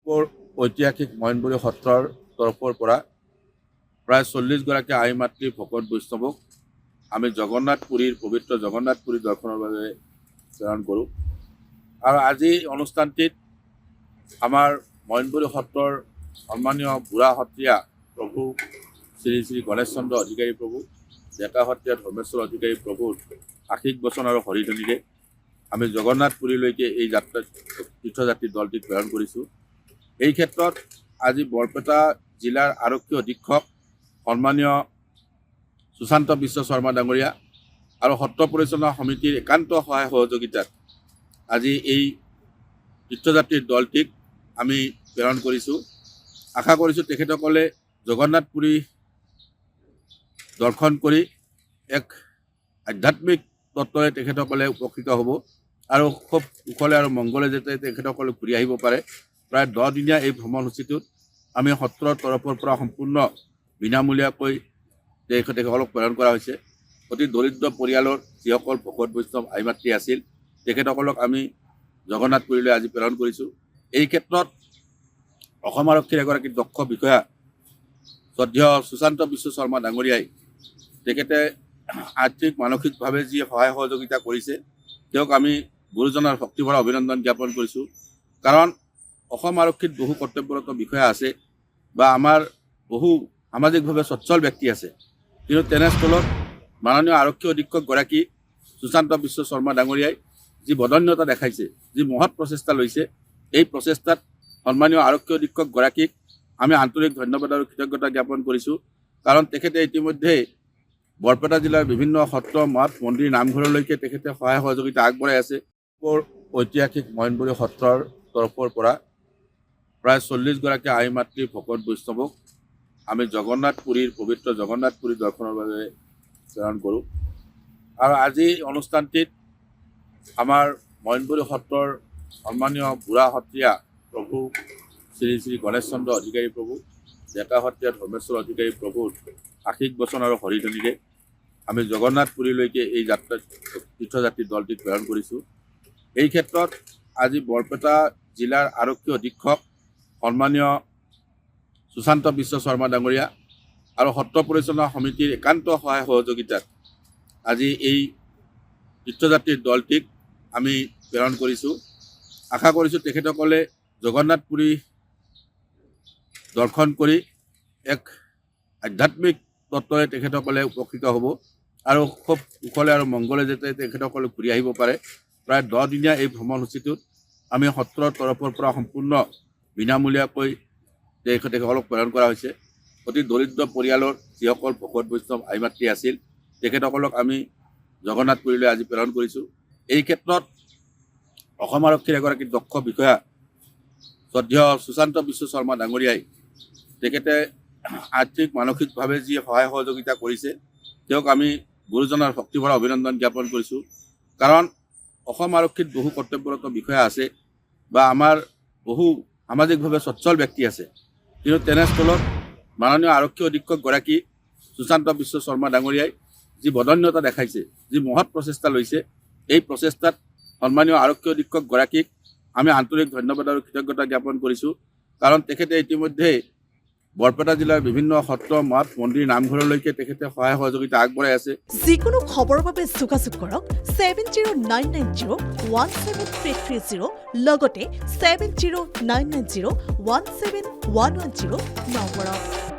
ঐতিহাসিক মইনবুৰী সত্ৰৰ তৰফৰ পৰা প্ৰায় 40গৰাকী আই মাতৃ ভকত বৈষ্ণৱক আমি পবিত্ৰ জগন্নাথ পুৰী দৰ্শনৰ বাবে প্ৰেৰণ কৰোঁ। আৰু আজি অনুষ্ঠানটিত আমাৰ মইনবুৰী সত্ৰৰ সন্মানীয় বুঢ়া সত্ৰীয়া প্ৰভু শ্ৰী শ্ৰী গণেশ চন্দ্ৰ অধিকাৰী প্ৰভু, ডেকা সত্ৰীয়া ধৰ্মেশ্বৰ অধিকাৰী প্ৰভুৰ আশীষ বচন আৰু হৰিধ্বনিৰে আমি জগন্নাথ পুৰীলৈকে এই তীৰ্থযাত্ৰী দলটিক প্ৰেৰণ কৰিছোঁ। এই ক্ষেত্ৰত আজি বৰপেটা জিলাৰ আৰক্ষী অধীক্ষক সন্মানীয় সুশান্ত বিশ্ব শৰ্মা ডাঙৰীয়া আৰু সত্ৰ পৰিচালনা সমিতিৰ একান্ত সহায় সহযোগিতাত আজি এই তীৰ্থযাত্ৰীৰ দলটিক আমি প্ৰেৰণ কৰিছোঁ। আশা কৰিছোঁ তেখেতসকলে জগন্নাথ পুৰী দৰ্শন কৰি এক আধ্যাত্মিক তত্ত্বৰে তেখেতসকলে উপকৃত হ'ব আৰু খুব কুশলে আৰু মংগলে যাতে তেখেতসকলে ঘূৰি আহিব পাৰে। প্ৰায় 10 দিনীয়া এই ভ্ৰমণসূচীটোত আমি সত্ৰৰ তৰফৰ পৰা সম্পূৰ্ণ বিনামূলীয়াকৈ তেখেতসকলক প্ৰেৰণ কৰা হৈছে। অতি দৰিদ্ৰ পৰিয়ালৰ যিসকল ভকত বৈষ্ণৱ আই মাতৃ আছিল তেখেতসকলক আমি জগন্নাথ পুৰীলৈ আজি প্ৰেৰণ কৰিছোঁ। এই ক্ষেত্ৰত অসম আৰক্ষীৰ এগৰাকী দক্ষ বিষয়া শ্ৰদ্ধেয় সুশান্ত বিশ্ব শৰ্মা ডাঙৰীয়াই তেখেতে আৰ্থিক মানসিকভাৱে যি সহায় সহযোগিতা কৰিছে তেওঁক আমি গুৰুজনাৰ ভক্তিভৰা অভিনন্দন জ্ঞাপন কৰিছোঁ। কাৰণ অসম আৰক্ষীত বহু কৰ্তব্যৰত বিষয়া আছে বা আমাৰ বহু সামাজিকভাৱে সচ্ছল ব্যক্তি আছে, কিন্তু তেনেস্থলত মাননীয় আৰক্ষী অধীক্ষকগৰাকী সুশান্ত বিশ্ব শৰ্মা ডাঙৰীয়াই যি বদন্যতা দেখাইছে, যি মহৎ প্ৰচেষ্টা লৈছে, এই প্ৰচেষ্টাত সন্মানীয় আৰক্ষী অধীক্ষকগৰাকীক আমি আন্তৰিক ধন্যবাদ আৰু কৃতজ্ঞতা জ্ঞাপন কৰিছোঁ। কাৰণ তেখেতে ইতিমধ্যে বৰপেটা জিলাৰ বিভিন্ন সত্ৰ মঠ মন্দিৰ নামঘৰলৈকে তেখেতে সহায় সহযোগিতা আগবঢ়াই আছে। ঐতিহাসিক মইনবুৰী সত্ৰৰ তৰফৰ পৰা প্ৰায় 40গৰাকী আই মাতৃ ভকত বৈষ্ণৱক আমি পবিত্ৰ জগন্নাথ পুৰী দৰ্শনৰ বাবে প্ৰেৰণ কৰোঁ। আৰু আজি অনুষ্ঠানটিত আমাৰ মইনবুৰী সত্ৰৰ সন্মানীয় বুঢ়া সত্ৰীয়া প্ৰভু শ্ৰী শ্ৰী গণেশ চন্দ্ৰ অধিকাৰী প্ৰভু, ডেকা সত্ৰীয়া ধৰ্মেশ্বৰ অধিকাৰী প্ৰভুৰ আশীষ বচন আৰু হৰিধ্বনিৰে আমি জগন্নাথ পুৰীলৈকে এই তীৰ্থযাত্ৰী দলটিক প্ৰেৰণ কৰিছোঁ। এই ক্ষেত্ৰত আজি বৰপেটা জিলাৰ আৰক্ষী অধীক্ষক সন্মানীয় সুশান্ত বিশ্ব শৰ্মা ডাঙৰীয়া আৰু সত্ৰ পৰিচালনা সমিতিৰ একান্ত সহায় সহযোগিতাত আজি এই তীৰ্থযাত্ৰীৰ দলটিক আমি প্ৰেৰণ কৰিছোঁ। আশা কৰিছোঁ তেখেতসকলে জগন্নাথ পুৰী দৰ্শন কৰি এক আধ্যাত্মিক তত্ত্বৰে তেখেতসকলে উপকৃত হ'ব আৰু খুব কুশলে আৰু মংগলে যাতে তেখেতসকলে ঘূৰি আহিব পাৰে। প্ৰায় 10 দিনীয়া এই ভ্ৰমণসূচীটোত আমি সত্ৰৰ তৰফৰ পৰা সম্পূৰ্ণ বিনামূলীয়াকৈ তেখেতসকলক প্ৰেৰণ কৰা হৈছে। অতি দৰিদ্ৰ পৰিয়ালৰ যিসকল ভকত বৈষ্ণৱ আই মাতৃ আছিল তেখেতসকলক আমি জগন্নাথ পুৰীলৈ আজি প্ৰেৰণ কৰিছোঁ। এই ক্ষেত্ৰত অসম আৰক্ষীৰ এগৰাকী দক্ষ বিষয়া শ্ৰদ্ধেয় সুশান্ত বিশ্ব শৰ্মা ডাঙৰীয়াই তেখেতে আৰ্থিক মানসিকভাৱে যি সহায় সহযোগিতা কৰিছে তেওঁক আমি গুৰুজনাৰ ভক্তিভৰা অভিনন্দন জ্ঞাপন কৰিছোঁ। কাৰণ অসম আৰক্ষীত বহু কৰ্তব্যৰত বিষয়া আছে বা আমাৰ বহু সামাজিকভাৱে সচ্ছল ব্যক্তি আছে, কিন্তু তেনেস্থলত মাননীয় আৰক্ষী অধীক্ষকগৰাকী সুশান্ত বিশ্ব শৰ্মা ডাঙৰীয়াই যি বদন্যতা দেখাইছে, যি মহৎ প্ৰচেষ্টা লৈছে, এই প্ৰচেষ্টাত সন্মানীয় আৰক্ষী অধীক্ষকগৰাকীক আমি আন্তৰিক ধন্যবাদ আৰু কৃতজ্ঞতা জ্ঞাপন কৰিছোঁ। কাৰণ তেখেতে ইতিমধ্যে বৰপেটা জিলাৰ বিভিন্ন সত্ৰ মঠ মন্দিৰ নামঘৰলৈকে তেখেতে সহায় সহযোগিতা আগবঢ়াই আছে। যিকোনো খবৰৰ বাবে যোগাযোগ কৰক 7099017330 লগতে 7099017110 নম্বৰত।